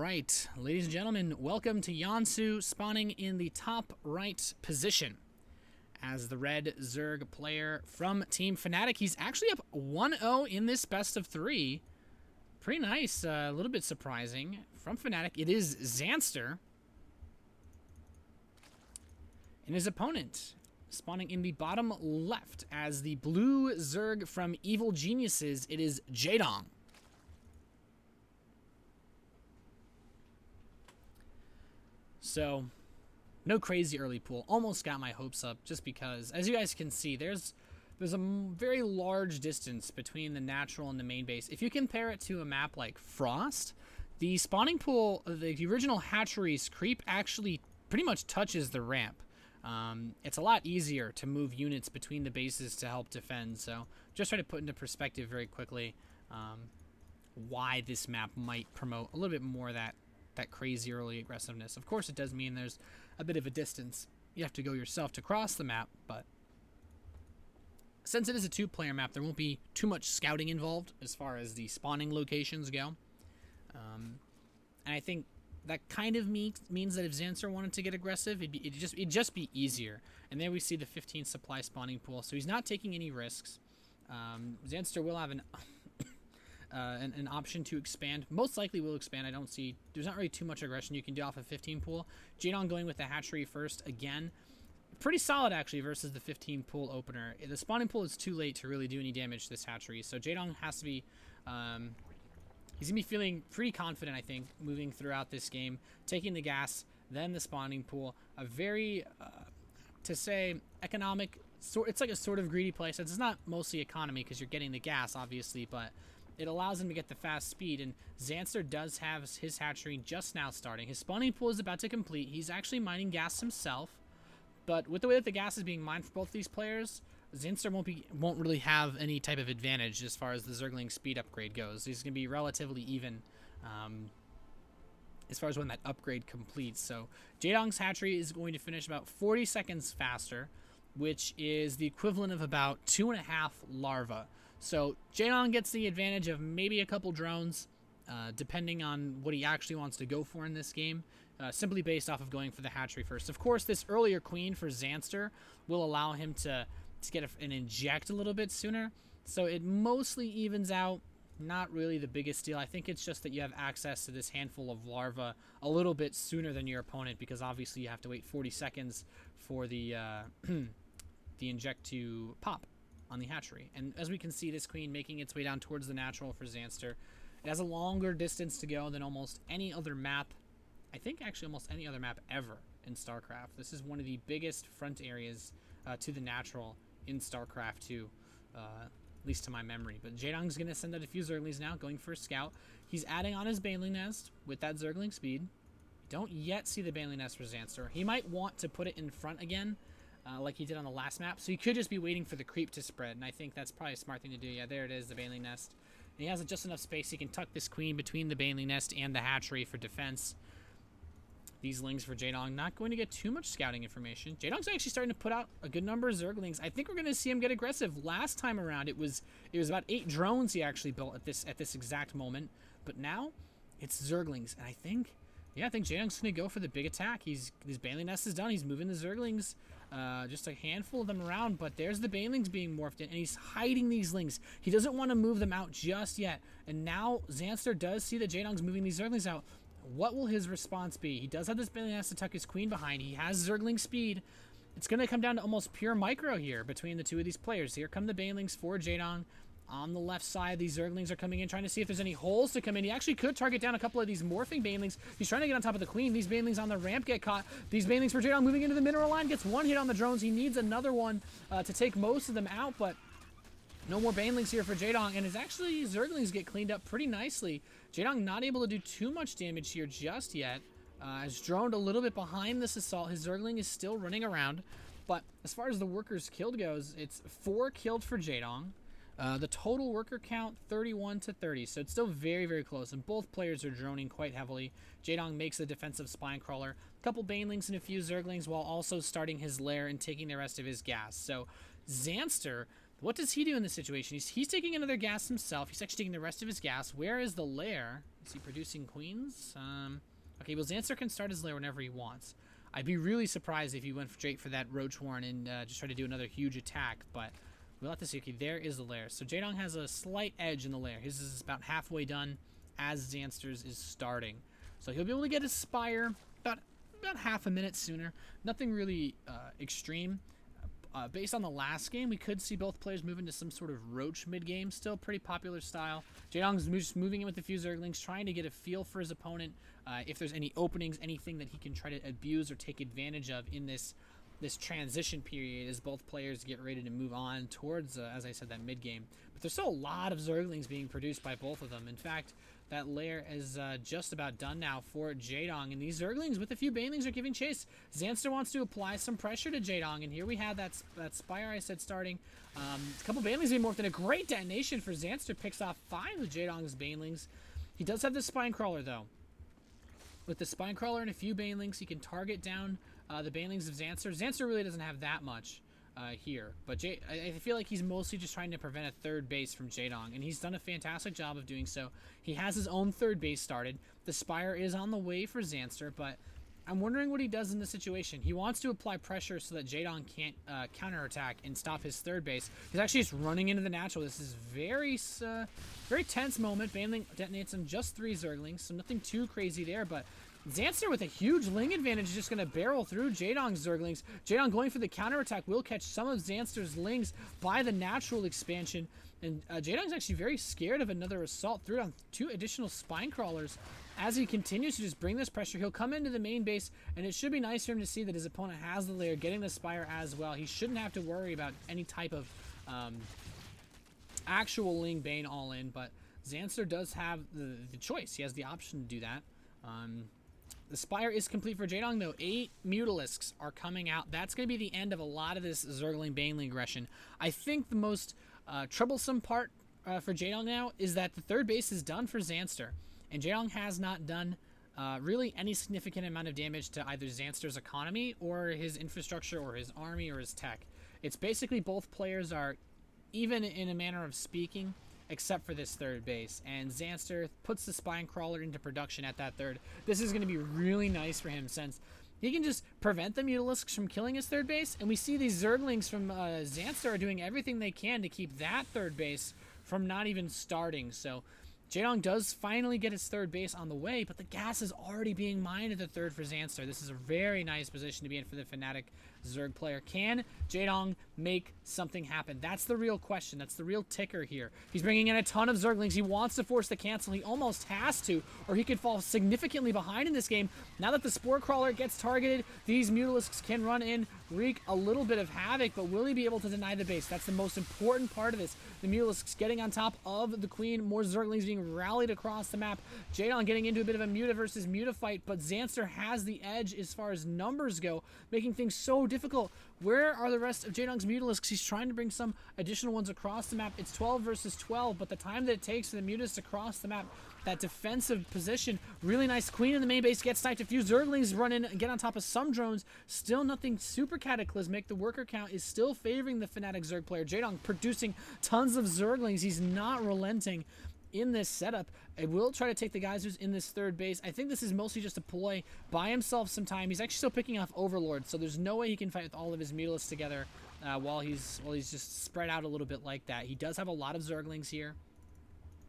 right, ladies and gentlemen, welcome to Yansu spawning in the top right position as the red Zerg player from Team Fnatic. He's actually up 1-0 in this best of 3. Pretty nice, a little bit surprising. From Fnatic, it is Zanster. And his opponent spawning in the bottom left as the blue Zerg from Evil Geniuses, it is Jaedong. So, no crazy early pool. Almost got my hopes up just because, as you guys can see, there's a very large distance between the natural and the main base. If you compare it to a map like Frost, the spawning pool, the original hatchery's creep actually pretty much touches the ramp. It's a lot easier to move units between the bases to help defend. So, just try to put into perspective very quickly why this map might promote a little bit more of that crazy early aggressiveness. Of course, it does mean there's a bit of a distance. You have to go yourself to cross the map, but since it is a two-player map, there won't be too much scouting involved as far as the spawning locations go. And I think that kind of means that if Zanster wanted to get aggressive, it'd just be easier. And there we see the 15 supply spawning pool, so he's not taking any risks. Zanster will have an option to expand. Most likely will expand. There's not really too much aggression you can do off of 15 pool. Jaedong going with the hatchery first again. Pretty solid actually versus the 15 pool opener. The spawning pool is too late to really do any damage to this hatchery, so Jaedong has to be he's gonna be feeling pretty confident, I think, moving throughout this game, taking the gas, then the spawning pool. A very to say economic, it's like a sort of greedy play. So it's not mostly economy because you're getting the gas obviously, but it allows him to get the fast speed, and Zanster does have his hatchery just now starting. His spawning pool is about to complete. He's actually mining gas himself, but with the way that the gas is being mined for both these players, Zanster won't really have any type of advantage as far as the Zergling speed upgrade goes. He's going to be relatively even as far as when that upgrade completes. So Jaedong's hatchery is going to finish about 40 seconds faster, which is the equivalent of about 2.5 larvae. So Jaedong gets the advantage of maybe a couple drones, depending on what he actually wants to go for in this game, simply based off of going for the hatchery first. Of course, this earlier queen for Zanster will allow him to get an inject a little bit sooner, so it mostly evens out. Not really the biggest deal. I think it's just that you have access to this handful of larvae a little bit sooner than your opponent, because obviously you have to wait 40 seconds for the the inject to pop on the hatchery. And as we can see, this queen making its way down towards the natural for Zanster. It has a longer distance to go than almost any other map. I think actually almost any other map ever in StarCraft. This is one of the biggest front areas to the natural in StarCraft 2, at least to my memory. But Jaedong's going to send out a few Zerglings now, going for a scout. He's adding on his Baneling Nest with that Zergling speed. We don't yet see the Baneling Nest for Zanster. He might want to put it in front again, like he did on the last map. So he could just be waiting for the creep to spread, and I think that's probably a smart thing to do. Yeah, there it is, the Baneling Nest. And he has just enough space he can tuck this queen between the Baneling Nest and the hatchery for defense. These lings for Jaedong not going to get too much scouting information. Jaedong's actually starting to put out a good number of Zerglings. I think we're going to see him get aggressive. Last time around, it was about 8 drones he actually built at this exact moment. But now, it's Zerglings, and I think Jaedong's going to go for the big attack. His Baneling Nest is done. He's moving the Zerglings, just a handful of them around, but there's the Banelings being morphed in, and he's hiding these lings. He doesn't want to move them out just yet, and now Zanster does see that Jaedong's moving these Zerglings out. What will his response be? He does have this Baneling Nest to tuck his queen behind. He has Zergling speed. It's going to come down to almost pure micro here between the two of these players. Here come the Banelings for Jaedong. On the left side, these Zerglings are coming in, trying to see if there's any holes to come in. He actually could target down a couple of these morphing Banelings. He's trying to get on top of the queen. These Banelings on the ramp get caught. These Banelings for Jaedong moving into the mineral line. Gets one hit on the drones. He needs another one to take most of them out, but no more Banelings here for Jaedong, and his actually Zerglings get cleaned up pretty nicely. Jaedong not able to do too much damage here just yet. Has droned a little bit behind this assault. His Zergling is still running around, but as far as the workers killed goes, it's 4 killed for Jaedong. The total worker count, 31 to 30, so it's still very, very close, and both players are droning quite heavily. Jaedong makes the defensive spine crawler, a couple Banelings and a few Zerglings, while also starting his lair and taking the rest of his gas. So Zanster, what does he do in this situation? He's taking another gas himself. He's actually taking the rest of his gas. Where is the lair? Is he producing queens? Okay, well, Zanster can start his lair whenever he wants. I'd be really surprised if he went straight for that Roach Warren and just tried to do another huge attack, but we'll have to see. Okay, there is the lair. So Jaedong has a slight edge in the lair. His is about halfway done as Zanster's is starting. So he'll be able to get his Spire about half a minute sooner. Nothing really extreme. Based on the last game, we could see both players move into some sort of Roach mid-game. Still pretty popular style. Jaedong's just moving in with a few Zerglings, trying to get a feel for his opponent. If there's any openings, anything that he can try to abuse or take advantage of in this transition period as both players get ready to move on towards, as I said, that mid-game. But there's still a lot of Zerglings being produced by both of them. In fact, that lair is just about done now for Jaedong, and these Zerglings with a few Banelings are giving chase. Zanster wants to apply some pressure to Jaedong, and here we have that Spire I said starting. A couple Banelings being morphed in a great detonation for Zanster. Picks off 5 of Jaedong's Banelings. He does have the Spine Crawler, though. With the Spine Crawler and a few Banelings, he can target down the Banelings of Zanster. Zanster really doesn't have that much here, but I feel like he's mostly just trying to prevent a third base from Jaedong, and he's done a fantastic job of doing so. He has his own third base started. The Spire is on the way for Zanster, but I'm wondering what he does in this situation. He wants to apply pressure so that Jaedong can't counterattack and stop his third base. He's actually just running into the natural. This is very tense moment. Baneling detonates him just 3 Zerglings, so nothing too crazy there, but Zanster with a huge Ling advantage is just going to barrel through Jaedong's Zerglings. Jaedong going for the counterattack will catch some of Zanster's Lings by the natural expansion. And Jaedong's actually very scared of another assault through on 2 additional Spine Crawlers. As he continues to just bring this pressure, he'll come into the main base, and it should be nice for him to see that his opponent has the lair, getting the Spire as well. He shouldn't have to worry about any type of actual Ling Bane all in, but Zanster does have the choice. He has the option to do that. The Spire is complete for Jaedong, though. 8 Mutalisks are coming out. That's going to be the end of a lot of this Zergling Baneling aggression. I think the most troublesome part for Jaedong now is that the third base is done for Zanster, and Jaedong has not done really any significant amount of damage to either Zanster's economy or his infrastructure or his army or his tech. It's basically both players are even in a manner of speaking, except for this third base, and Zanster puts the Spine Crawler into production at that third. This is going to be really nice for him since he can just prevent the Mutalisks from killing his third base, and we see these Zerglings from Zanster are doing everything they can to keep that third base from not even starting. So Jaedong does finally get his third base on the way, but the gas is already being mined at the third for Zanster. This is a very nice position to be in for the Fnatic Zerg player. Can Jaedong make something happen? That's the real question. That's the real ticker here. He's bringing in a ton of Zerglings. He wants to force the cancel. He almost has to, or he could fall significantly behind in this game. Now that the Spore Crawler gets targeted, these Mutalisks can run in, wreak a little bit of havoc, but will he be able to deny the base? That's the most important part of this. The Mutalisks getting on top of the Queen, more Zerglings being rallied across the map. Jaedong getting into a bit of a Muta versus Muta fight, but Zanster has the edge as far as numbers go, making things so difficult. Where are the rest of Jaedong's Mutalisks? He's trying to bring some additional ones across the map. It's 12 versus 12, but the time that it takes for the Mutas to cross the map, that defensive position, really nice. Queen in the main base gets sniped. A few Zerglings run in and get on top of some drones. Still nothing super cataclysmic. The worker count is still favoring the Fnatic Zerg player. Jaedong producing tons of Zerglings. He's not relenting in this setup. It will try to take the guys who's in this third base. I think this is mostly just a ploy, buy himself some time. He's actually still picking off Overlord, so there's no way he can fight with all of his Mutalisks together while he's just spread out a little bit like that. He does have a lot of Zerglings here,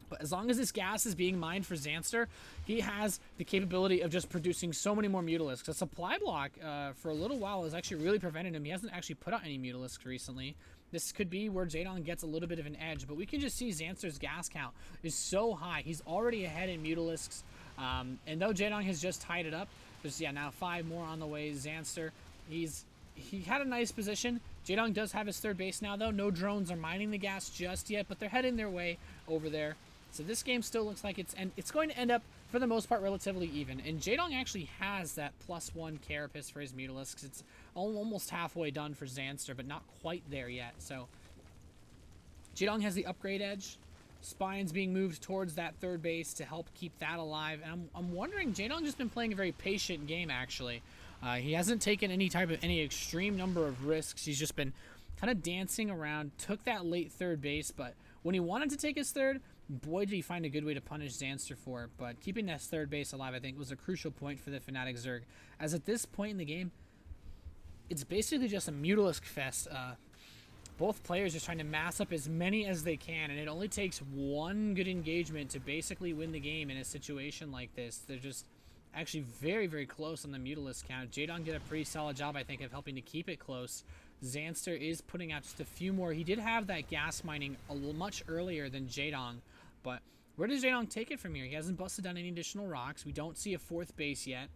but as long as this gas is being mined for Zanster, he has the capability of just producing so many more Mutalisks. A supply block for a little while has actually really prevented him. He hasn't actually put out any Mutalisks recently. This could be where Jaedong gets a little bit of an edge, but we can just see Zanster's gas count is so high. He's already ahead in Mutalisks, and though Jaedong has just tied it up, there's now 5 more on the way. Zanster, he had a nice position. Jaedong does have his third base now, though. No drones are mining the gas just yet, but they're heading their way over there. So this game still looks like it's going to end up, for the most part, relatively even. And Jaedong actually has that +1 Carapace for his Mutalisks. It's almost halfway done for Zanster, but not quite there yet. So Jaedong has the upgrade edge. Spine's being moved towards that third base to help keep that alive. And I'm wondering, Jaedong just been playing a very patient game, actually. He hasn't taken any extreme number of risks. He's just been kind of dancing around, took that late third base, but When he wanted to take his third, boy, did he find a good way to punish Zanster for it. But keeping that third base alive, I think, was a crucial point for the Fnatic Zerg. As at this point in the game, it's basically just a Mutalisk fest. Both players just trying to mass up as many as they can, and it only takes one good engagement to basically win the game in a situation like this. They're just actually very, very close on the Mutalisk count. Jaedong did a pretty solid job, I think, of helping to keep it close. Zanster is putting out just a few more. He did have that gas mining a little much earlier than Jaedong, but where does Jaedong take it from here? He hasn't busted down any additional rocks. We don't see a fourth base yet.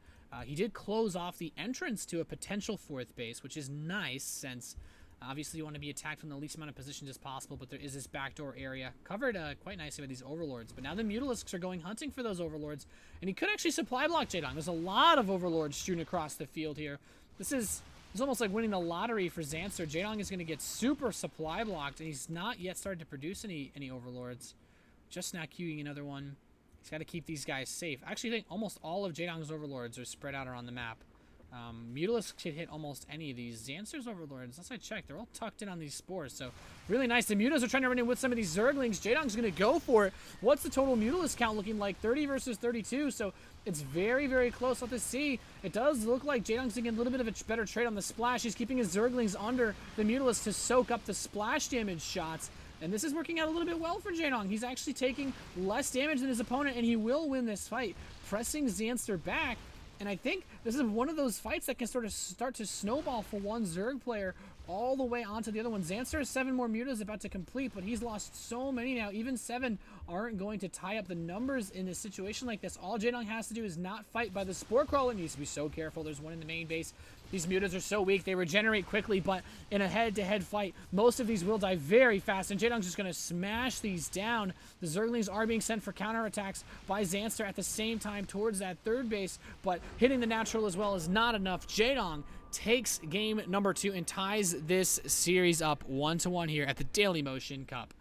He did close off the entrance to a potential fourth base, which is nice since obviously you want to be attacked from the least amount of positions as possible, but there is this backdoor area covered quite nicely by these Overlords. But now the Mutalisks are going hunting for those Overlords, and he could actually supply block Jaedong. There's a lot of Overlords strewn across the field here. It's almost like winning the lottery for Zanster. Jaedong is going to get super supply blocked, and he's not yet started to produce any Overlords. Just now queuing another one. He's got to keep these guys safe. Actually, I think almost all of Jaedong's Overlords are spread out around the map. Mutalisk should hit almost any of these. Zanster's Overlords, unless I check, they're all tucked in on these spores, so really nice. The Mutas are trying to run in with some of these Zerglings. Jaedong's going to go for it. What's the total Mutalisk count looking like? 30 versus 32, so it's very, very close. Let's see. It does look like Jaedong's getting a little bit of a better trade on the splash. He's keeping his Zerglings under the Mutalisk to soak up the splash damage shots. And this is working out a little bit well for Jaedong. He's actually taking less damage than his opponent, and he will win this fight, pressing Zanster back. And I think this is one of those fights that can sort of start to snowball for one Zerg player all the way onto the other one. Zanster has 7 more mutas about to complete, but he's lost so many now. Even 7 aren't going to tie up the numbers in a situation like this. All Jaedong has to do is not fight by the Spore Crawler. He needs to be so careful. There's one in the main base. These mutas are so weak. They regenerate quickly, but in a head-to-head fight, most of these will die very fast, and Jaedong's just going to smash these down. The Zerglings are being sent for counterattacks by Zanster at the same time towards that third base, but hitting the natural as well is not enough. Jaedong takes game number 2 and ties this series up 1-1 here at the Daily Motion Cup.